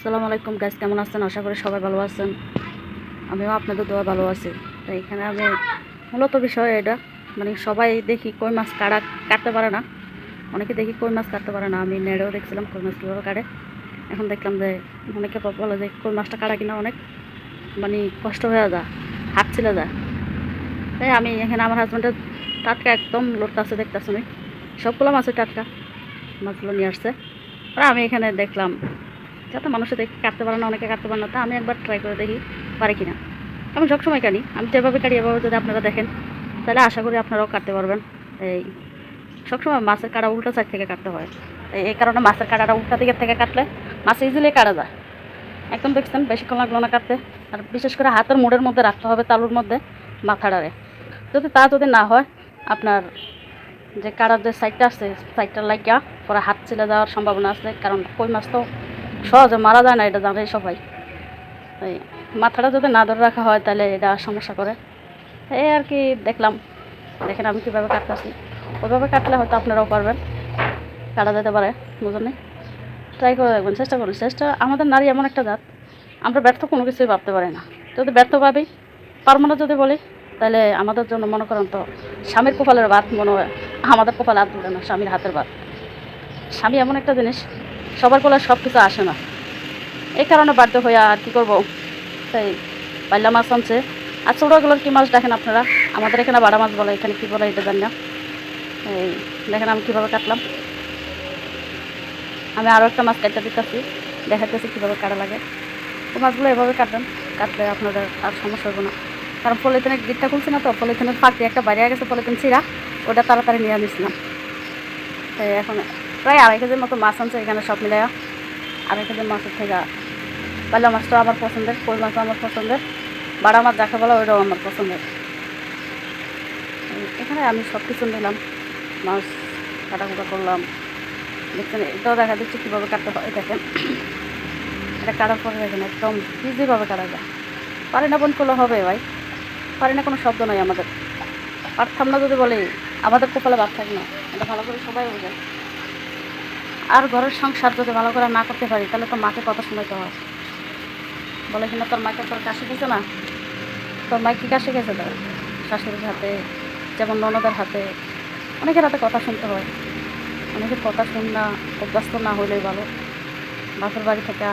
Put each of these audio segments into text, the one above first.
আসসালামু আলাইকুম গাইস, কেমন আছেন? আশা করি সবাই ভালো আছেন। আমিও আপনাদের দোয়া ভালো আছি। তো এখানে আমি মূলত বিষয় এটা, মানে সবাই দেখি কই মাছ কাটতে পারে না, অনেকে দেখি কই মাছ কাটতে পারে না। আমি নেড়েও দেখছিলাম কই মাছ কীভাবে কাটে। এখন দেখলাম যে অনেকে বলে যে কই মাছটা কাটা কিনা অনেক মানে কষ্ট হয়ে যায়, হাত ছিলে যায়। তাই আমি এখানে আমার হাজব্যান্ডের টাটকা একদম লোটটা আছে দেখতেছি, সবগুলো মাছের টাটকা মাছগুলো নিয়ে আসছে। আর আমি এখানে দেখলাম যাতে মানুষে দেখে কাটতে পারে না, অনেকে কাটতে পারে না, তা আমি একবার ট্রাই করে দেখি পারি কিনা। আমি সবসময় কাটি, আমি যেভাবে কাটি এভাবে যদি আপনারা দেখেন তাহলে আশা করি আপনারাও কাটতে পারবেন। এই সবসময় মাছের কাটা উল্টো সাইড থেকে কাটতে হয়, এই কারণে মাছের কাটাটা উল্টা দিকের থেকে কাটলে মাছ ইজিলি কাটা যায়। একদম দেখছেন বেশিক্ষণ লাগলো না কাটতে। আর বিশেষ করে হাতের মুড়ের মধ্যে রাখতে হবে, তালুর মধ্যে মাথাটারে। যদি না হয় আপনার যে কাটার যে সাইডটা আছে সাইডটা লাগিয়া পরে হাত ছিলে যাওয়ার সম্ভাবনা আছে, কারণ কই মাছ তো সহজে মারা যায় না, এটা জানে সবাই। এই মাথাটা যদি না ধরে রাখা হয় তাহলে এটা সমস্যা করে। এই আর কি দেখলাম, দেখেন আমি কীভাবে কাটতেছি, ওইভাবে কাটলে হয়তো আপনারাও পারবেন, কাটা যেতে পারে, বুঝলেন? ট্রাই করে দেখবেন, চেষ্টা করুন। আমাদের নারী এমন একটা জাত, আমরা ব্যর্থ কোনো কিছুই ভাবতে পারি না। যদি ব্যর্থ ভাবি, পারবো না যদি বলি, তাহলে আমাদের জন্য মনে করেন তো স্বামীর কপালের ভাত মনে হয় আমাদের কপালে হাত ধরে না, স্বামীর হাতের ভাত। স্বামী এমন একটা জিনিস, সবার কোলে সব কিছু আসে না, এই কারণে বাধ্য হয়ে আর কী করবো, তাই পাল্লা মাছ আনছে। আর ছোটোগুলোর কী মাছ দেখেন আপনারা, আমাদের এখানে বাড়া মাছ বলে, এখানে কী বলে এটা জানি না। এই দেখেন আমি কীভাবে কাটলাম। আমি আরও একটা মাছ কাটতে দিতেছি, দেখাতেছি কীভাবে কাটা লাগে। তো মাছগুলো এভাবে কাটলে আপনাদের আর সমস্যা হবে না। কারণ পলিথিনের গিটটা খুলছি না, তো পলিথিনের ফাঁক দিয়ে একটা বাইরে গেছে পলিথিন ছিঁড়া, ওটা তাড়াতাড়ি নিয়ে নিয়েছিলাম। তাই এখন প্রায় 2.5 কেজির মতো মাছ আনছে এখানে, সব মিলে 2.5 কেজির মাছের থেকে পাল্লা মাছটাও আমার পছন্দের, কই মাছও আমার পছন্দের, বাড়া মাছ যাকে বলা ওইটাও আমার পছন্দের। এখানে আমি সব কিছু নিলাম, মাছ কাটাকুটা করলাম। দেখছেন, এটাও দেখা দিচ্ছে কীভাবে কাটতে হয়। দেখেন এটা কাটার পরে দেখেন একদম ইজিভাবে কাটা যায়। পারি না বোন করলে হবে ভাই, পারি না কোনো শব্দ নয় আমাদের। পারতাম না যদি বলি, আমাদের কপালে ভাত থাকে না, এটা ভালো করে সবাই বোঝে। আর ঘরের সংসার যদি ভালো করে না করতে পারি তাহলে তো মাকে কথা শোনাতে হয়। বলে কিনা তোর মাকে তোর কাশি গেছে না, তোর মাকে কী কাশি গেছে? তোর শাশুড়ির হাতে, যেমন ননদের হাতে, অনেকের হাতে কথা শুনতে হয়। অনেকের কথা না অভ্যস্ত না হইলেই ভালো। বাপের বাড়ি থেকে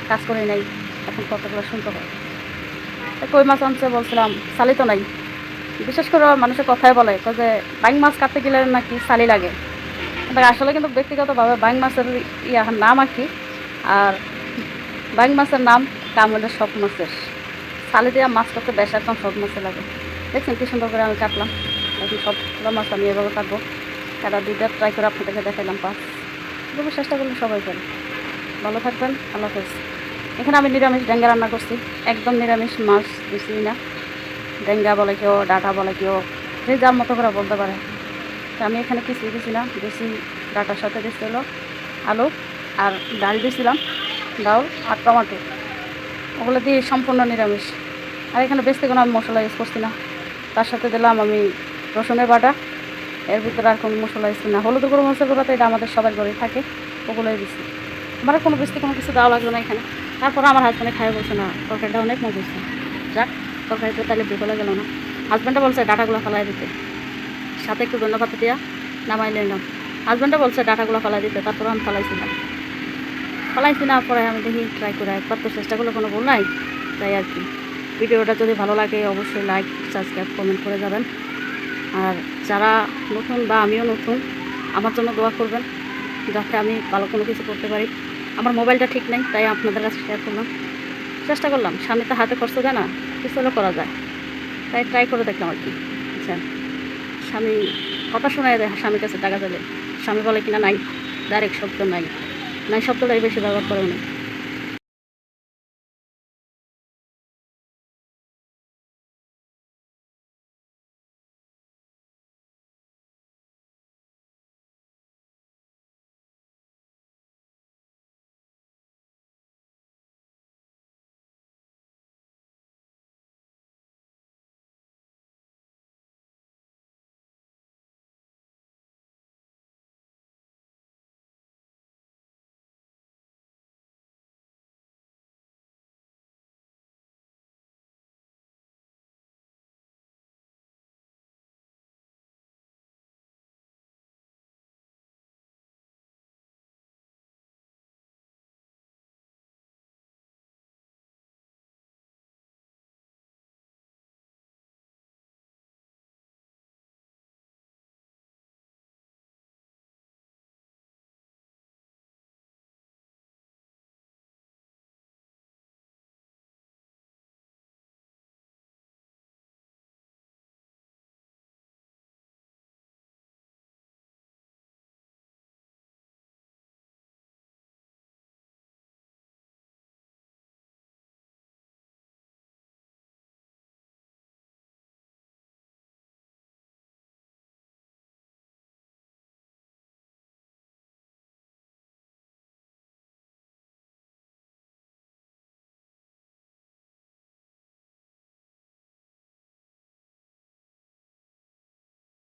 কাজ করে নেই, এখন কথাগুলো শুনতে হয়। কই মাছ আনছে বলছিলাম, সালি তো নাই। বিশেষ করে মানুষের কথাই বলে যে বাইং মাছ কাটতে গেলে নাকি সালি লাগে, কিন্তু আসলে কিন্তু ব্যক্তিগতভাবে বাইং মাছের নাম আর কি, আর বাইং মাছের নাম কাম হলে সব মাছের। সালি দিয়ে মাছ করতে বেশ একদম সব মাছে লাগে। দেখছেন কী সুন্দর করে আমি কাটলাম। এখন সবগুলো মাছ আমি এভাবে কাটবো, কাটা দুইটা ট্রাই করে আপনাদেরকে দেখাইলাম পাঁচ। এভাবে চেষ্টা করলে সবাই পারে। ভালো থাকবেন, আল্লাহ হাফেজ। এখানে আমি নিরামিষ ডেঙ্গা রান্না করছি, একদম নিরামিষ, মাছ দিছি না। ডেঙ্গা বলে কেউ, ডাঁটা বলে কেউ, যে যার মতো করে বলতে পারে। তো আমি এখানে কিছুই দিছি না, দিছি ডাঁটার সাথে দিচ্ছিল আলু আর ডাল দিয়েছিলাম, ডাল আর টমেটো, ওগুলো দিয়ে সম্পূর্ণ নিরামিষ। আর এখানে বেশি কোনো আমি মশলা ইউজ করছি না। তার সাথে দিলাম আমি রসুনের বাটা, এর ভিতরে আর কোনো মশলা ইউজ না। হলুদ গুঁড়ো, মরিচের গুঁড়ো তো এটা আমাদের সবার ঘরেই থাকে, ওগুলোই দিচ্ছি। আমার কোনো কিছু দেওয়া লাগলো না এখানে। তারপর আমার হাজব্যান্ডে খাই বলছে না তরকারিটা অনেক মজা হচ্ছে। যাক, তরকারিটা তাহলে বিফলে গেল না। হাজব্যান্ডে বলছে ডাটাগুলো ফালাই দিতে, সাথে একটু ধন্যবাদ দিয়া নামাই নিলাম। হাজব্যান্ডে বলছে ডাটাগুলো ফালাই দিতে, তারপর আমি ফালাইছি না। পরে আমি দেখি ট্রাই করে একবার তো চেষ্টা করলে কোনো ভুল নাই, তাই আর কি। ভিডিওটা যদি ভালো লাগে অবশ্যই লাইক, সাবস্ক্রাইব, কমেন্ট করে যাবেন। আর যারা নতুন বা আমিও নতুন, আমার জন্য দোয়া করবেন যাতে আমি ভালো কোনো কিছু করতে পারি। আমার মোবাইলটা ঠিক নেই, তাই আপনাদের কাছে শেয়ার করলাম। চেষ্টা করলাম, স্বামী তো হাতে কষ্ট দেয় না, কিছু হলেও করা যায়, তাই ট্রাই করে দেখলাম আর কি। আচ্ছা, স্বামী কথা শোনায় দেয়, স্বামীর কাছে টাকা দিলে স্বামী বলে কিনা নাই, ডাইরেক্ট শব্দ নাই, নাই শব্দটাই বেশি ব্যবহার করে না।